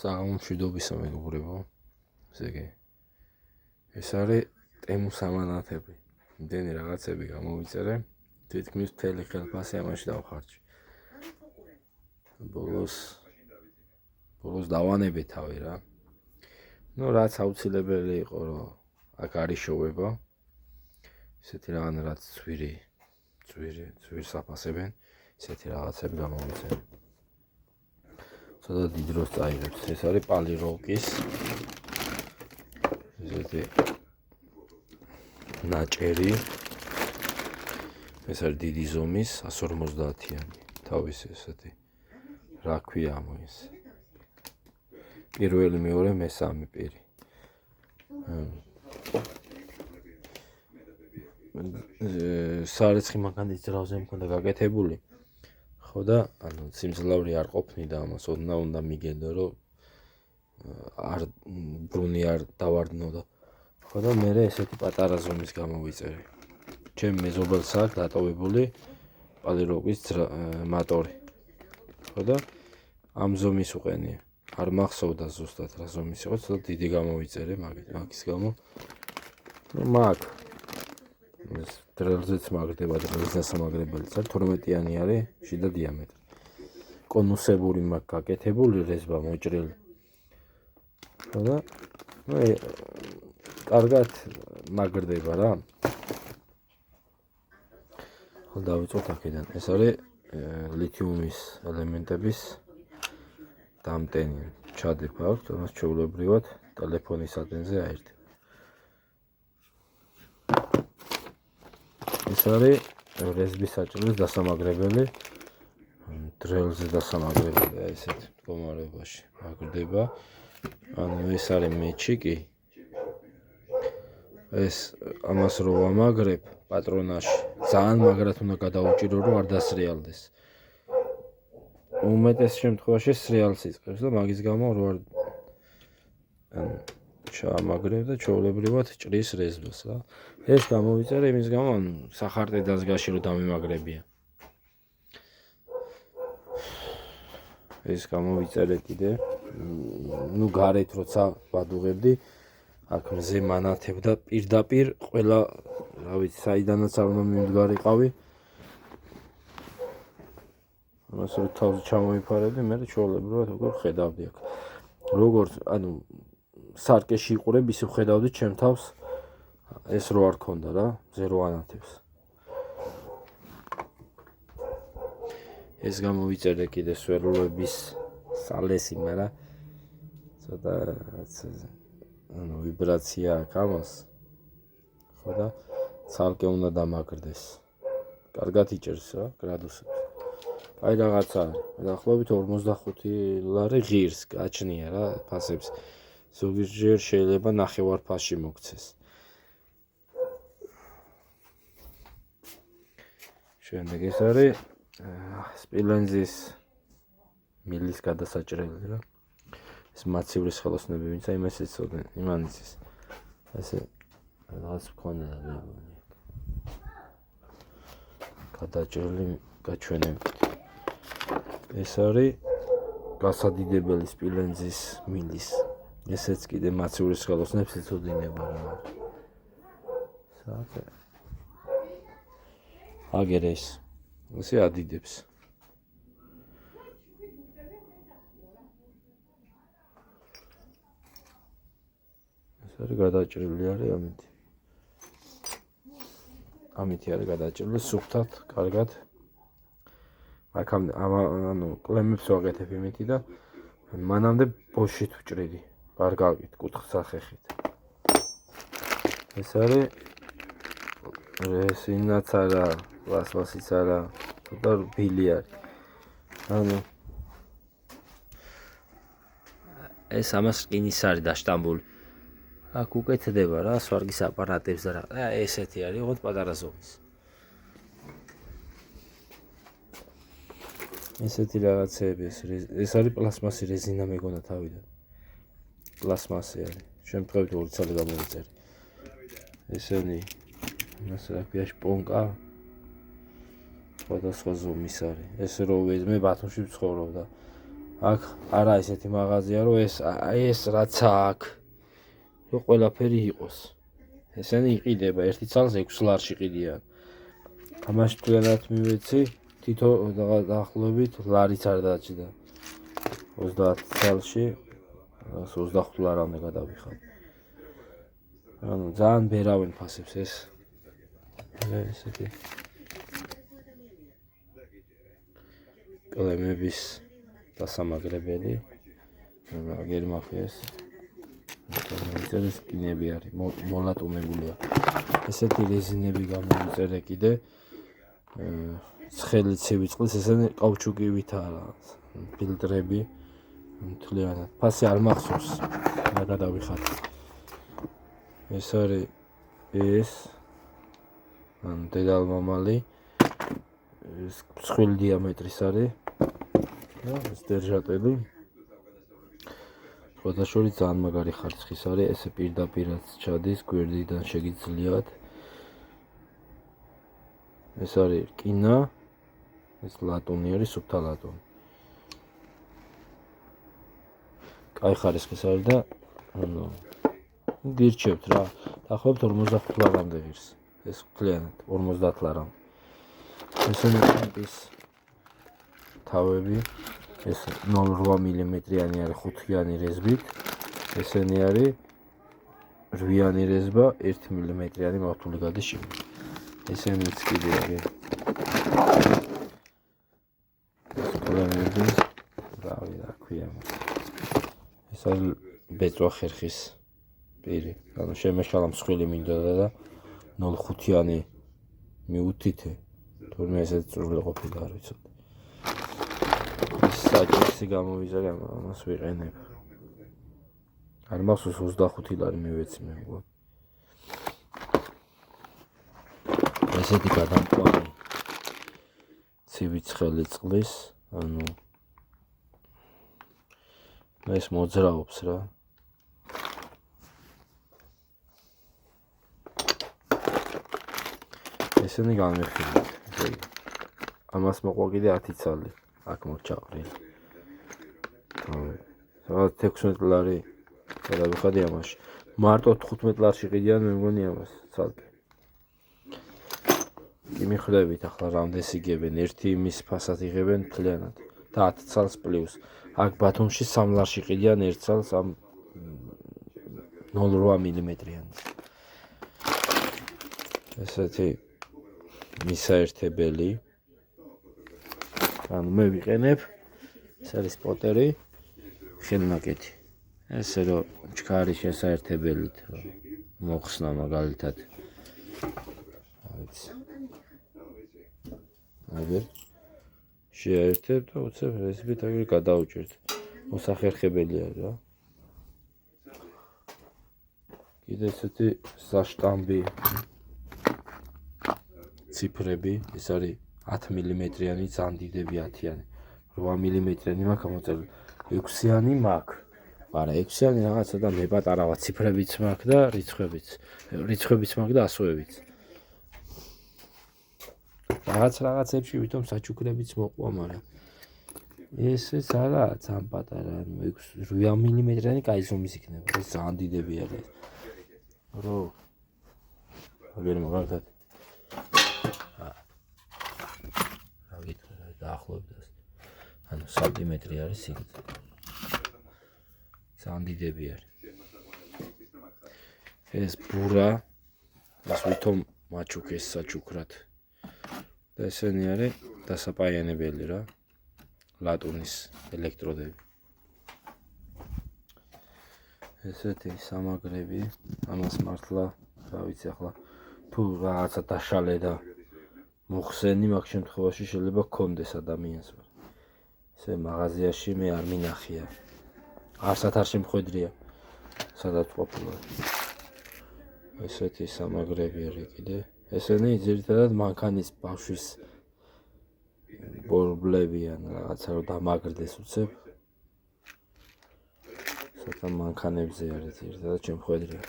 Წაღამომშვიდობისა მეგობრებო, ესე იგი, ეს არის ტემუს ამანათები, იმდენი რაღაცები გამოვიწერე, თითქმის მთელი ხელფასი ამაში დავხარჯი. ბოლოს დავანებე თავი რა. რაც აუცილებელი იყო, რომ აქ არის შოვება, ისეთი რაღაც რაც ძვირს აფასებენ, ისეთი რაღაცები გამოვიწერე. ცოტა დიდ დროს წაიღებს. ეს არის პალიროვკის ესეთი ნაჭერი. ეს არის დიდი ზომის 150-იანი. თავის ესეთი რა ქვია ამის. პირველი, მეორე, მესამე პირი. სარეცხი მაგანდის ძრავზე მქონდა გაკეთებული. ხო და ანუ სიმძლავრე არ ყოფნიდა ამას, უნდა მიგენდო, რომ არ ბრუნი არ დავარდნო და ხო და მე ესეთი პატარა ზომის გამოვიწერე. ჩემ მეზობელს აქვს დატოვებული პალიროვკის მატორი. ხო და ამ ზომის უყენია. არ მახსოვდა ზუსტად რა ზომის იყო, ცოტა დიდი გამოვიწერე მაგის გამო. მაგ ეს დრელზეც მაგდება, დრელზ დასამაგრებელიც არის 12-იანი არის შიდა დიამეტრი. კონუსებული მაგ გაკეთებული რეზბა მოჭრილი. ხო და კარგად მაგრდება რა. ხო დავიწყოთ აქედან. ეს არის ლითიუმის ელემენტების დამტენი. ჩადება აქვს, თუმცა ჩვეულებრივად ტელეფონის ატენზე აერთება. ეს არის რეზბის საჭილის დასამაგრებელი, დრელზე დასამაგრებელი, ესეთ მდგომარეობაში მაგრდება. ანუ ეს არის მეჩიკი. ეს ამას რო ვამაგრებ პატრონაში, ძალიან მაგრად უნდა გადაუჭირო, რომ არ დასრიალდეს. უმეტეს შემთხვევაში სრიალს იწყებს და მაგის გამო რო არ ჩაამაგრებ და ჩვეულებრივად ჭრის რეზბას რა. ეს გამოვიწერე იმის გამო, სახარტე დაზგაში რომ დამემაგრებია. ეს გამოვიწერე კიდე, გარეთ როცა ვადუღებდი, აქ მზე მანათებ და პირდაპირ ყველა, რა ვიცი, საიდანაც არ უნდა მიმდგარიყავი. ამას რო თავზე ჩამოიფარებდი, მე ჩვეულებრივად უკვე ხედავდი აქ. როგორც, ანუ სარკეში იყურებ, ისე ხედავდი ჩემ თავს ეს რო არ ქონდა რა, მზე რო ანათებს. ეს გამოვიწერე კიდე სვერულების სალესი, მაგრამ ცოტა ანუ ვიბრაცია აქვს ამას. ხო და ცალკე უნდა დამაგრდეს. კარგად იჭერს რა გრადუსებს. აი რაღაცა არის. დაახლოებით 45 ლარი ღირს გაჩნია რა ფასებს. ზოგჯერ შეიძლება ნახევარ ფასში მოგცეს. შემდეგ ეს არის სპილენზის მილის გადასაჭრელი რა. ეს მაცივრის ხელოსნები, ვინც აი იმას იცოდნენ, იმანიცის. ესე რაღაც მქონდა და გადაჭრელი გაჩვენებით. ეს არის გასადიდებელი სპილენზის მილის. ესეც კიდე მაცივრის ხელოსნებს იცოდინება რა. საათე. აგერ ესე ადიდებს. ეს არის გადაჭრილი არის ამითი. ამითი არის გადაჭრილი სუფთად, კარგად. ანუ კლემებს ვაკეთებ იმითი და მანამდე ბოშით ვჭრიდი. კარგავით, კუთხსახეხით. ეს არის რესინაც არა, პლასმასიც არა, და რბილი არის. ანუ ეს ამას რკინის არის დაშტამბული. აქ უკეთდება რა, სვარგის აპარატებს და რა. ესეთი არის, ოღონდ პატარა ზომის. ესეთი რაღაცები, ეს არის პლასმასი რეზინა მეგონა თავიდან. პლასმასი არის. შემთხვევით ორი ცალი გამოვიწერე. ესენი ასე აქ პონკა სხვადასხვა ზომის არის. ეს რო ვეძმე ბათუმში ვცხოვრობდა. აქ არა ესეთი მაღაზია რომ ეს რაც აქ რომ ყველაფერი იყოს. ესენი იყიდება ერთი ცალს 6 ლარში ყიდიან. ამაში თქვენად მივეცი თითო დაახლოებით ლარიც არ დაჭდა. 30 ცალში 25 ლარამდე გადავიხარ. ანუ ძალიან ბერავენ ფასებს ეს. ესეთი კლემების დასამაგრებელი. აგერ მაფიას. ეს სკინები არის მოლატუნებულია. ესეთი რეზინები გამოიწერე კიდე. ცხელი ცივი წყლის ესენი კაუჩუკივით არა. ფილტრები მთლიანად. ფასი არ მახსოვს. რა გადავიხარ. ეს არის ეს ან დედალმამალი. ეს მსხვილი დიამეტრის არის. ეს დერჟატები. შესაძლოა ძალიან მაგარი ხარცხის არის. ესე პირდაპირაც ჩადის, გვერდიდან შეგიძლიათ. ეს არის რკინა. ეს ლატუნი არის, სუფთა ლატუნი. კაი ხარისხის არის და ანუ გირჩევთ რა. დაახლოებით 45 ლარამდე ღირს. ეს მთლიანად 50 ლარამდე. ესენი ტამპის თავები ეს 0.8 მმ-იანი არის 5-იანი რეზბით. ესენი არის 8-იანი რეზბა 1 მმ-იანი მავთული გადის შიგნით. ესენიც კიდე არის. ეს რავი რა ქვია. ეს არის ბეწვა ხერხის პირი. ანუ შემეშალა მსხვილი მინდოდა და 0.5-იანი მიუთითე. თურმე ესეც წვრილი ყოფილა არ ვიცოდი. საჭირსი გამოვიზარე ამას ვიყენებ. არ მახსოვს 25 ლარი მივეცი მე მგონი. ესეთი გადამყვანი ცივი ცხელი წყლის, ანუ ეს მოძრაობს რა. ესენი განვიხილეთ. ამას მოყვა კიდე 10 ცალი. აქ მორჩაყრილი. სადაც 16 ლარი გადავიხადი ამაში. მარტო 15 ლარში ყიდიან მე მგონი ამას ცალკე. კი მიხვდებით ახლა რამდენს იგებენ. ერთი იმის ფასად იღებენ მთლიანად და 10 ცალს პლუს. აქ ბათუმში 3 ლარში ყიდიან ერთ ცალს ამ 0.8 მმ-იანი. ესეთი მისაერთებელი. ანუ მე ვიყენებ ეს არის სპოტერი ხელნაკეთი. ესე რომ ჩქარი შესაერთებელით მოხსნა მაგალითად. ვიცი. აგერ შეერთებ და უცებ რეზბით აგერ გადაუჭერთ. მოსახერხებელი არის რა. კიდე ესეთი საშტამბი ციფრები, ეს არის 10 მმ-იანი ძალიან დიდები 10-იანი. 8 მმ-იანი მაქვს გამოწერილი. 6-იანი მაქვს. მაგრამ 6-იანი რაღაცა და მეპატარავა ციფრებიც მაქვს და რიცხვებიც. რიცხვებიც მაქვს და ასოებიც. რაღაცებში ვითომ საჩუქრებიც მოყვა, მაგრამ ესეც არა ძალიან პატარა, 8 მმ-იანი კაი ზომის იქნება. ეს ძალიან დიდები არის. რო აგერ მაგალითად დაახლოებით ანუ სანტიმეტრი არის სიგრძე. ძალიან დიდები არის. ეს ბურა ეს ვითომ მაჩუქეს საჩუქრად. და ესენი არის დასაპაიანებელი რა. ლატუნის ელექტროდები. ესეთი სამაგრები, ამას მართლა რა ვიცი ახლა თუ რაღაცა დაშალე და მოხსენი მაგ შემთხვევაში შეიძლება გქონდეს ადამიანს. ესე მაღაზიაში მე არ მინახია. არსად არ შემხვედრია სადაც ყოფილა. ესეთი სამაგრები არის კიდე. ესენი ძირითადად მანქანის ბავშვის ბორბლები ან რაღაცა რომ დამაგრდეს უცებ. სათა მანქანებზე არის ძირითადად შემხვედრია.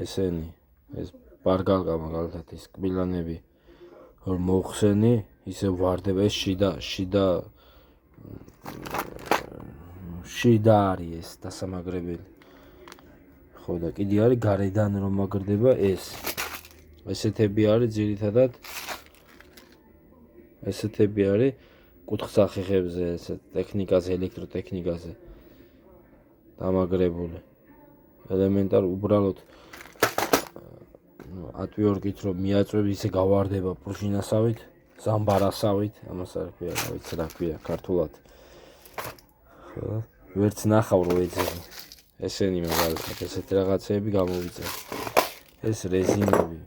ესენი ეს ბარგალკა მაგალითად ის კბილანები რომ მოხსენი ისე ვარდება ეს შიდა არის ეს დასამაგრებელი. ხო და კიდე არის გარედან რომ მაგრდება ეს. ესეთები არის ძირითადად ესეთები არის კუთხსახეხებზე, ესეთ ტექნიკაზე, ელექტროტექნიკაზე დამაგრებული. ელემენტარ უბრალოდ ატვიორკით რომ მიაწვევ ისე გავარდება პრუჟინასავით, ზამბარასავით, ამას არ ქვია, რა ვიცი რა ქვია ქართულად. ხო, ვერც ნახავ რო ეძებო. ესენი მაგალითად ესეთი რაღაცეები გამოვიწევ. ეს რეზინები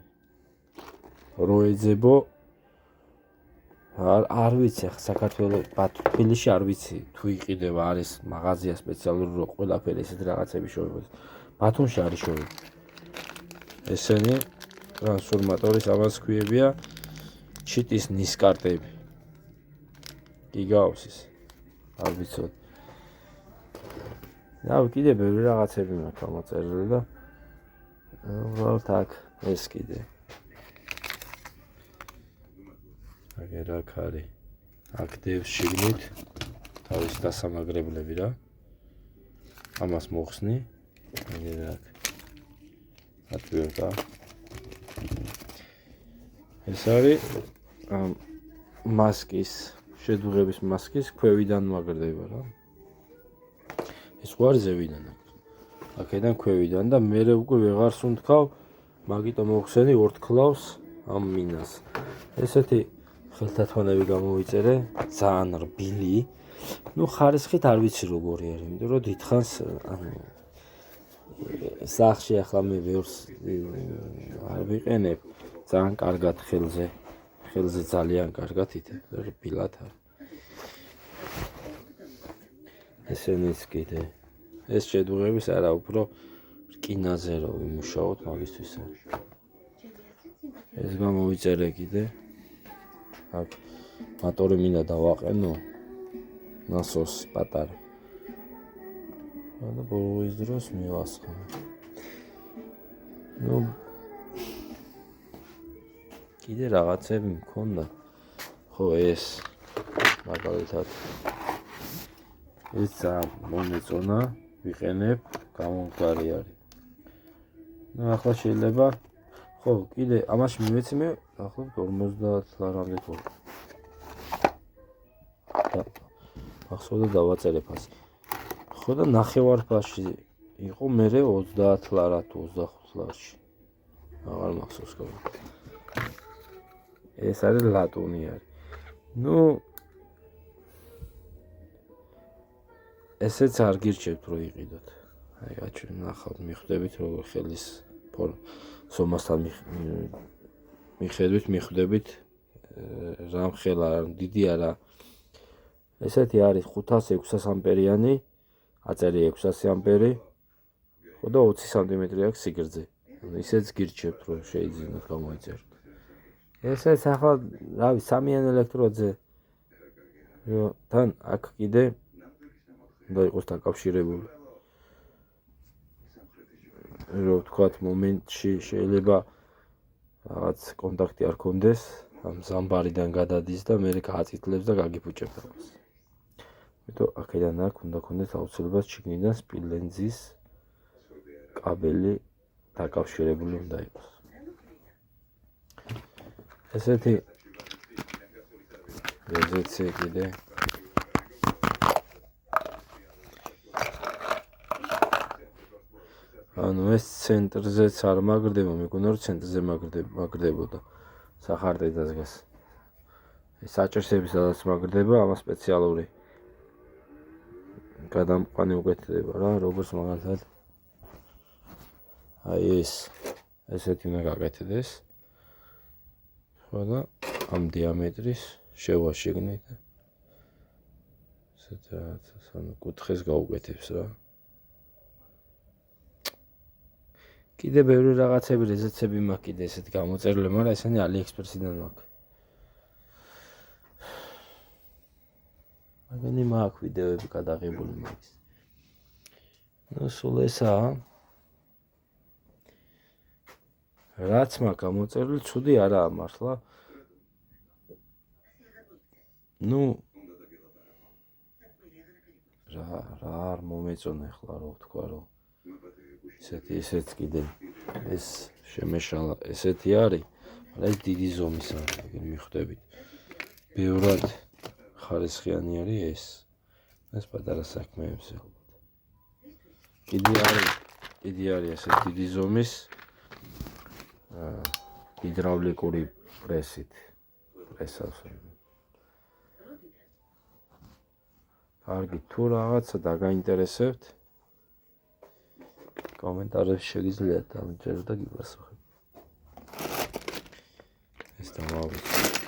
რო ეძებო არ ვიცი ახლა საქართველოს თბილისში არ ვიცი თუ იყიდება არის მაღაზია სპეციალური რო ყველაფერი ესეთ რაღაცები შევებოდეს. ბათუმში არის შევები. ესენი ტრანსფორმატორის ამას ქვიებია ჩიტის ნისკარტები. გიგავს ის. არ ვიცოდ. კიდე ბევრი რაღაცები მაქვს ამოწერილი და უბრალოდ აქ ეს კიდე. აგერ აქ არის. აქ დევს შიგნით თავის დასამაგრებლები რა. ამას მოხსნი. აგერ აქ. ატვირდა. ეს არის მასკის, შედუღების მასკის ქვევიდან მაგრდება რა. ეს ვარ ზევიდან აქვს. აქედან ქვევიდან და მე უკვე ვეღარ სუნთქავ, მაგიტო მოხსენი ორთქლავს ამ მინას. ესეთი ხელთათვანები გამოვიწერე, ძალიან რბილი. ხარისხით არ ვიცი როგორი არის, იმიტომ რომ დიდხანს სახში ახლა მე ვერს არ ვიყენებ, ძალიან კარგად ხელზე ძალიან კარგად ითებ, რბილად არის. ესენიც კიდე ეს შედუღების არა, უფრო რკინაზე რო ვიმუშაოთ მაგისთვის არის. ეს გამოვიწერე კიდე. აქ მატორი მინდა დავაყენო. ნასოსი პატარა. და ბოლოს დროს მივასხამე. კიდე რაღაცები მქონდა. ხო ეს მაგალითად ეს მომეწონა, ვიყენებ, გამომდგარი არის. ახლა შეიძლება ხო, კიდე ამაში მივეცი მე, ახლა 50 ლარამდე თორ. ახსოვდა დავაწერებ ასე. ხო და ნახევარფასში იყო მე 30 ლარა თუ 25 ლარში. აღარ მახსოვს გავიგე. ეს არის ლატუნი არის. ესეც არ გირჩევთ რომ იყიდოთ. აი გაჩვენ ნახავთ, მიხვდებით როგორ ხელის ზომასთან მიხვდებით რამ ხელა, დიდი არა. ესეთი არის 500-600 ამპერიანი, აწერია 600 ამპერი, ხო და 20 სანტიმეტრი აქვს სიგრძე. ისეც გირჩევთ რომ შეიძინოთ გამოიწეროთ. ესეც ახლა რავი, სამიან ელექტროდზე. თან აქ კიდე და იყოს დაკავშირებული. რომ თქვათ მომენტში შეიძლება რაღაც კონტაქტი არ კონდეს, ამ ზამბარიდან გადადის და მე გააწითლებს და გაგიფუჭებს ამას. იმიტომ აქედან აქ უნდა კონდეს აუცილებლად შიგნიდან სპილენძის კაბელი დაკავშირებული უნდა იყოს. ესეთი რეზეცი კიდე ეს ცენტრზეც არ მაგრდება, მეგონა რომ ცენტრზე მაგრდებოდა სახარდე დაზგას. ეს საჭირსების სადაც მაგრდება, ამას სპეციალური გადამყვანი უკეთდება რა, როგორც მაგალითად აი ესეთი უნდა გაკეთდეს. ხო და ამ დიამეტრის შევა შიგნით. ესეთ კუთხეს გაუკეთებს რა. კიდე ბევრი რაღაცები, რეზეცები მაქვს კიდე ესეთი გამოწერილი, მაგრამ ესენი AliExpress-დან მაქვს. მაგენი მაქვს ვიდეოები გადაღებული მაგის. სულ ესაა. რაც მაქვს გამოწერილი, ცუდი არაა მართლა. ნუ რა არ მომეწონა ახლა რო ვთქვა რომ ესეც კიდე ეს შემეშალა ესეთი არის, მაგრამ ეს დიდი ზომის არის, ეგრე მიხვდებით. ბევრად ხარისხიანი არის ეს პატარა საქმეებზე ალბათ. კიდე არის ესე დიდი ზომის ჰიდრავლიკური პრესით პრესავს. კარგი, თუ რაღაცა დაგაინტერესებთ, კომენტარებში შეგიძლიათ დამიწეროთ და გიპასუხებ. ეს დამავიწყოთ.